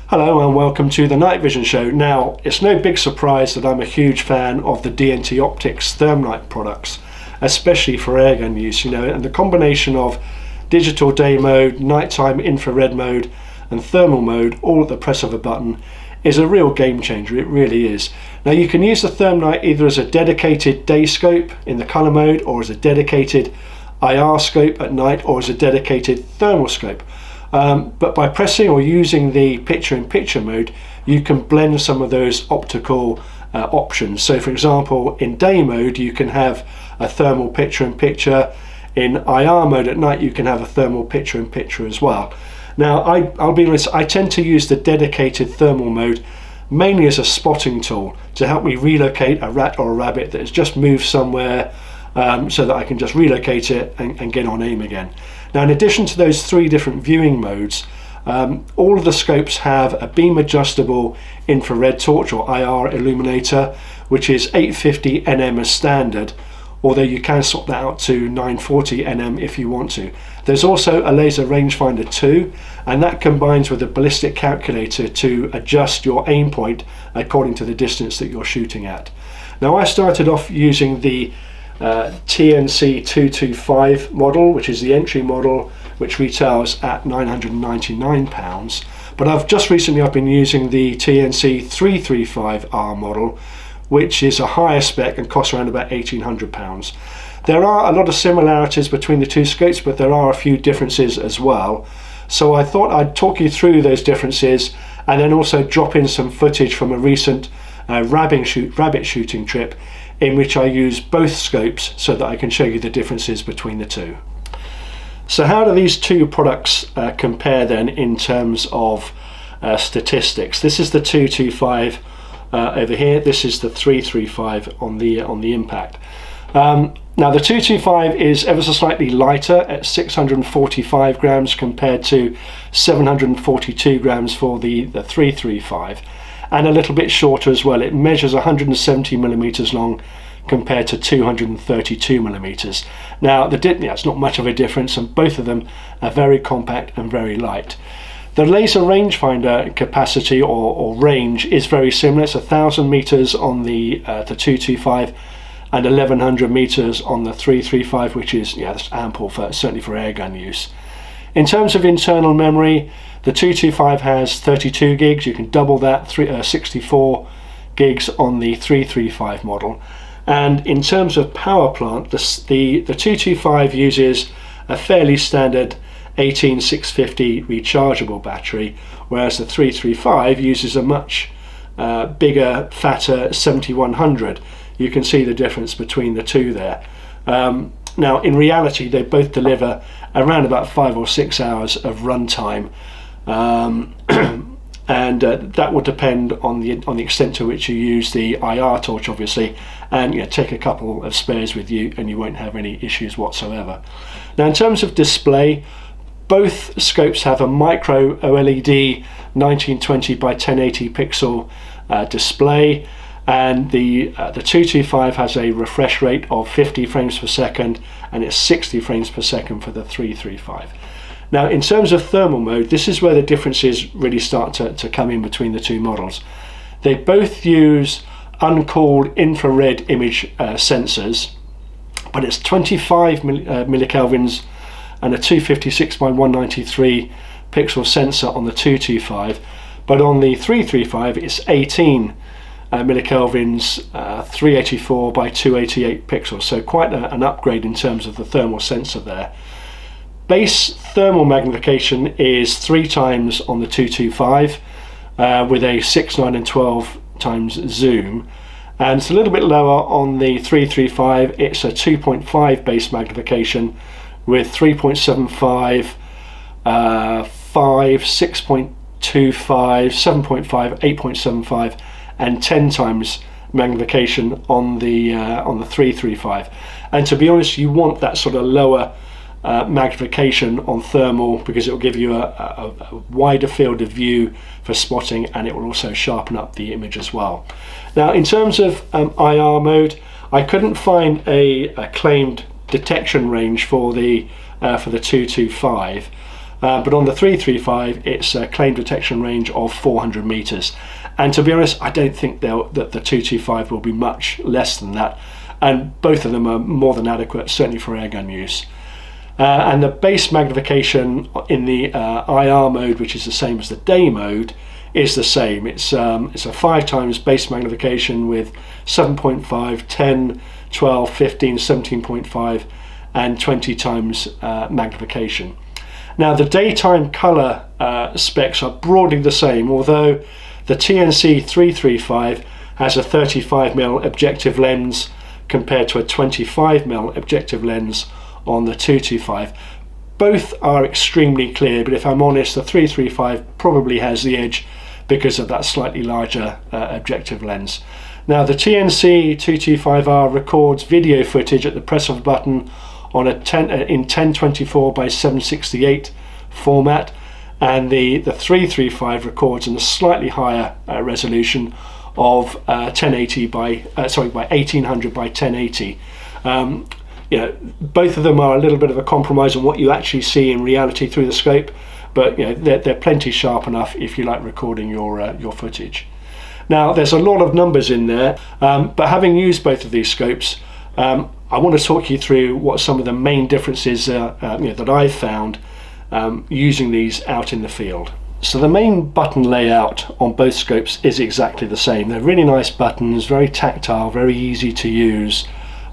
Hello and welcome to the Night Vision Show. Now, it's no big surprise that I'm a huge fan of the DNT Optics ThermNight products, especially for airgun use, and the combination of digital day mode, nighttime infrared mode and thermal mode all at the press of a button is a real game changer. It really is. Now, you can use the ThermNight either as a dedicated day scope in the color mode, or as a dedicated IR scope at night, or as a dedicated thermal scope. But by pressing or using the picture-in-picture mode, you can blend some of those optical options. So for example, in day mode you can have a thermal picture-in-picture. In IR mode at night you can have a thermal picture-in-picture as well. Now I'll be honest, I tend to use the dedicated thermal mode mainly as a spotting tool to help me relocate a rat or a rabbit that has just moved somewhere, so that I can just relocate it and get on aim again. Now, in addition to those three different viewing modes, all of the scopes have a beam adjustable infrared torch or IR illuminator, which is 850 nm as standard, although you can swap that out to 940 nm if you want to. There's also a laser rangefinder 2, and that combines with a ballistic calculator to adjust your aim point according to the distance that you're shooting at. Now, I started off using the TNC225 model, which is the entry model, which retails at £999, but I've been using the TNC335R model, which is a higher spec and costs around about £1,800. There are a lot of similarities between the two scopes, but there are a few differences as well, so I thought I'd talk you through those differences and then also drop in some footage from a recent rabbit shooting trip in which I use both scopes so that I can show you the differences between the two. So how do these two products compare then in terms of statistics? This is the 225 over here, this is the 335 on the impact. Now the 225 is ever so slightly lighter at 645 grams compared to 742 grams for the 335. And a little bit shorter as well. It measures 170 millimeters long compared to 232 millimeters. Now, it's not much of a difference, and both of them are very compact and very light. The laser rangefinder capacity or range is very similar. It's 1,000 meters on the 225 and 1,100 meters on the 335, which is that's ample certainly for airgun use. In terms of internal memory, the 225 has 32 gigs. You can double that, 64 gigs on the 335 model. And in terms of power plant, the 225 uses a fairly standard 18650 rechargeable battery, whereas the 335 uses a much bigger, fatter 7100. You can see the difference between the two there. Now, in reality, they both deliver around about 5 or 6 hours of runtime. And that will depend on the extent to which you use the IR torch, obviously, and take a couple of spares with you and you won't have any issues whatsoever. Now, in terms of display, both scopes have a micro OLED 1920 by 1080 pixel display, and the 225 has a refresh rate of 50 frames per second and it's 60 frames per second for the 335. Now, in terms of thermal mode, this is where the differences really start to come in between the two models. They both use uncooled infrared image sensors, but it's 25 millikelvins and a 256 by 193 pixel sensor on the 225, but on the 335 it's 18 millikelvins, 384 by 288 pixels, so quite an upgrade in terms of the thermal sensor there. Base thermal magnification is 3 times on the 225 with a 6, 9 and 12 times zoom, and it's a little bit lower on the 335. It's a 2.5 base magnification with 3.75, 5, 6.25, 7.5, 8.75 and 10 times magnification on the 335. And to be honest, you want that sort of lower magnification on thermal because it will give you a wider field of view for spotting, and it will also sharpen up the image as well. Now, in terms of IR mode, I couldn't find a claimed detection range for the 225, but on the 335 it's a claim detection range of 400 meters, and to be honest, I don't think that the 225 will be much less than that, and both of them are more than adequate, certainly for airgun use. And the base magnification in the IR mode, which is the same as the day mode, is the same. It's a 5 times base magnification with 7.5, 10, 12, 15, 17.5 and 20 times magnification. Now the daytime color specs are broadly the same, although the TNC335 has a 35mm objective lens compared to a 25mm objective lens on the 225. Both are extremely clear, but if I'm honest, the 335 probably has the edge because of that slightly larger objective lens. Now the TNC225R records video footage at the press of a button on a in 1024 by 768 format, and the 335 records in a slightly higher resolution of 1080 by 1800 by 1080. Both of them are a little bit of a compromise on what you actually see in reality through the scope, but they're plenty sharp enough if you like recording your footage. Now there's a lot of numbers in there, but having used both of these scopes, I want to talk you through what some of the main differences that I've found using these out in the field. So the main button layout on both scopes is exactly the same. They're really nice buttons, very tactile, very easy to use,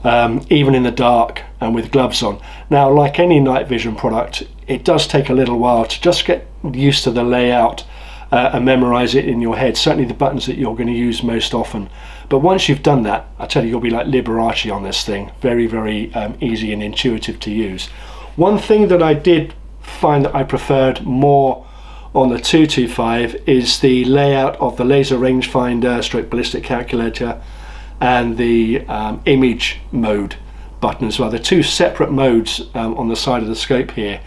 even in the dark and with gloves on. Now, like any night vision product, it does take a little while to just get used to the layout and memorize it in your head, certainly the buttons that you're going to use most often. But once you've done that, I tell you, you'll be like Liberace on this thing. Very, very easy and intuitive to use. One thing that I did find that I preferred more on the 225 is the layout of the laser rangefinder stroke ballistic calculator and the image mode button as well. They're two separate modes on the side of the scope here.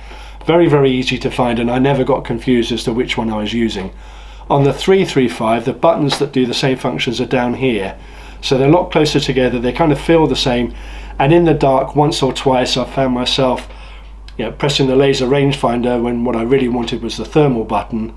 Very, very easy to find, and I never got confused as to which one I was using. On the 335, the buttons that do the same functions are down here, so they're a lot closer together. They kind of feel the same, and in the dark once or twice I've found myself pressing the laser rangefinder when what I really wanted was the thermal button,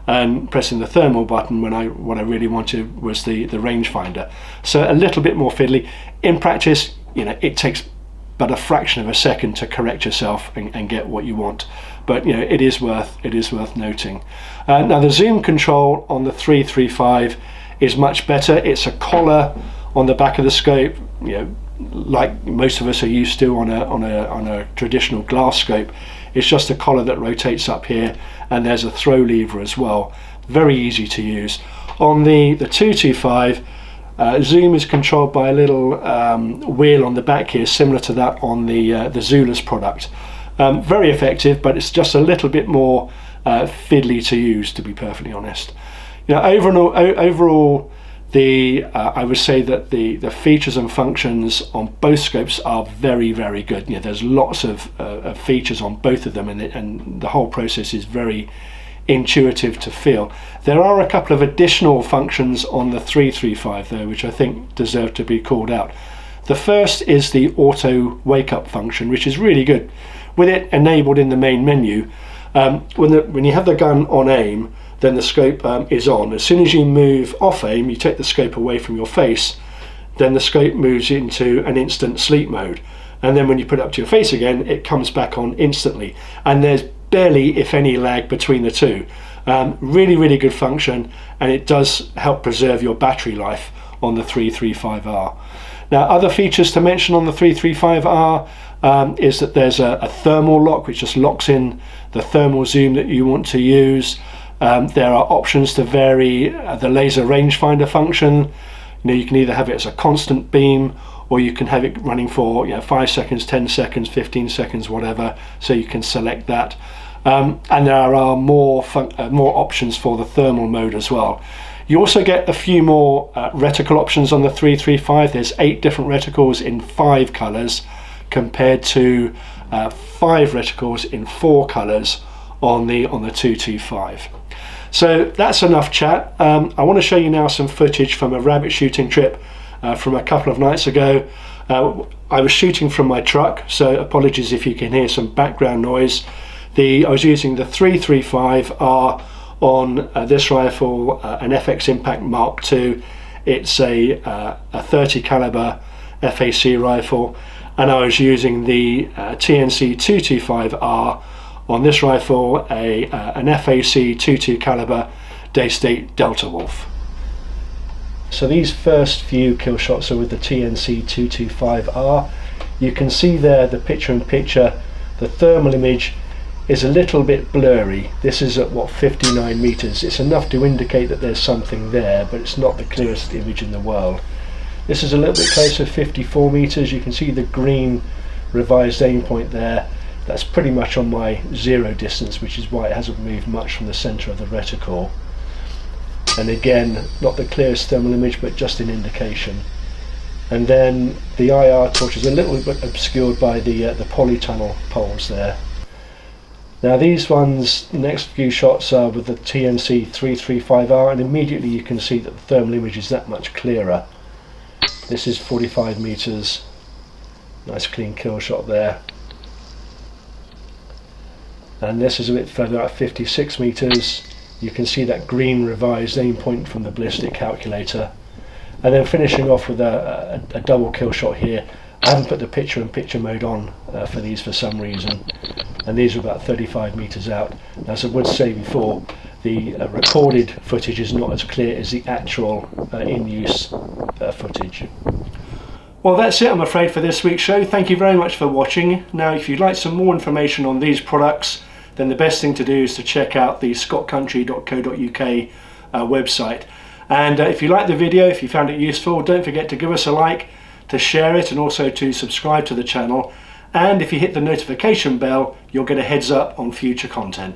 and pressing the thermal button when what I really wanted was the rangefinder. So a little bit more fiddly. In practice, it takes but a fraction of a second to correct yourself and get what you want. But it is worth noting. Now the zoom control on the 335 is much better. It's a collar on the back of the scope, like most of us are used to on a traditional glass scope. It's just a collar that rotates up here, and there's a throw lever as well. Very easy to use. On the 225, zoom is controlled by a little wheel on the back here, similar to that on the Zulus product. Very effective, but it's just a little bit more fiddly to use, to be perfectly honest. Overall, I would say that the features and functions on both scopes are very, very good. There's lots of features on both of them, and the whole process is very intuitive to feel. There are a couple of additional functions on the 335 though, which I think deserve to be called out. The first is the auto wake up function, which is really good. With it enabled in the main menu, when you have the gun on aim, then the scope is on. As soon as you move off aim, you take the scope away from your face, then the scope moves into an instant sleep mode, and then when you put it up to your face again, it comes back on instantly, and there's barely, if any, lag between the two. Really, really good function, and it does help preserve your battery life on the 335R. Now, other features to mention on the 335R is that there's a thermal lock, which just locks in the thermal zoom that you want to use. There are options to vary the laser rangefinder function. You can either have it as a constant beam, or you can have it running for 5 seconds, 10 seconds, 15 seconds, whatever, so you can select that. And there are more options for the thermal mode as well. You also get a few more reticle options on the 335. There's 8 different reticles in 5 colors compared to 5 reticles in 4 colors on the 225. So that's enough chat. I want to show you now some footage from a rabbit shooting trip from a couple of nights ago. I was shooting from my truck, so apologies if you can hear some background noise. I was using the 335R on this rifle, an FX Impact Mark II. It's a 30 caliber FAC rifle, and I was using the TNC225R on this rifle, an FAC 22 caliber Daystate Delta Wolf. So these first few kill shots are with the TNC225R. You can see there the picture-in-picture. The thermal image is a little bit blurry. This is at what, 59 meters. It's enough to indicate that there's something there, but it's not the clearest image in the world. This is a little bit closer, 54 meters. You can see the green revised aim point there. That's pretty much on my zero distance, which is why it hasn't moved much from the center of the reticle. And again, not the clearest thermal image, but just an indication. And then the IR torch is a little bit obscured by the polytunnel poles there. Now these ones, the next few shots are with the TNC335R, and immediately you can see that the thermal image is that much clearer. This is 45 meters, nice clean kill shot there. And this is a bit further out, 56 meters. You can see that green revised aim point from the ballistic calculator. And then finishing off with a double kill shot here. I haven't put the picture-in-picture mode on for these for some reason, and these are about 35 meters out. As I would say before, the recorded footage is not as clear as the actual in-use footage. Well, that's it, I'm afraid, for this week's show. Thank you very much for watching. Now, if you'd like some more information on these products, then the best thing to do is to check out the scottcountry.co.uk website. And if you liked the video, if you found it useful, don't forget to give us a like, to share it, and also to subscribe to the channel. And if you hit the notification bell, you'll get a heads up on future content.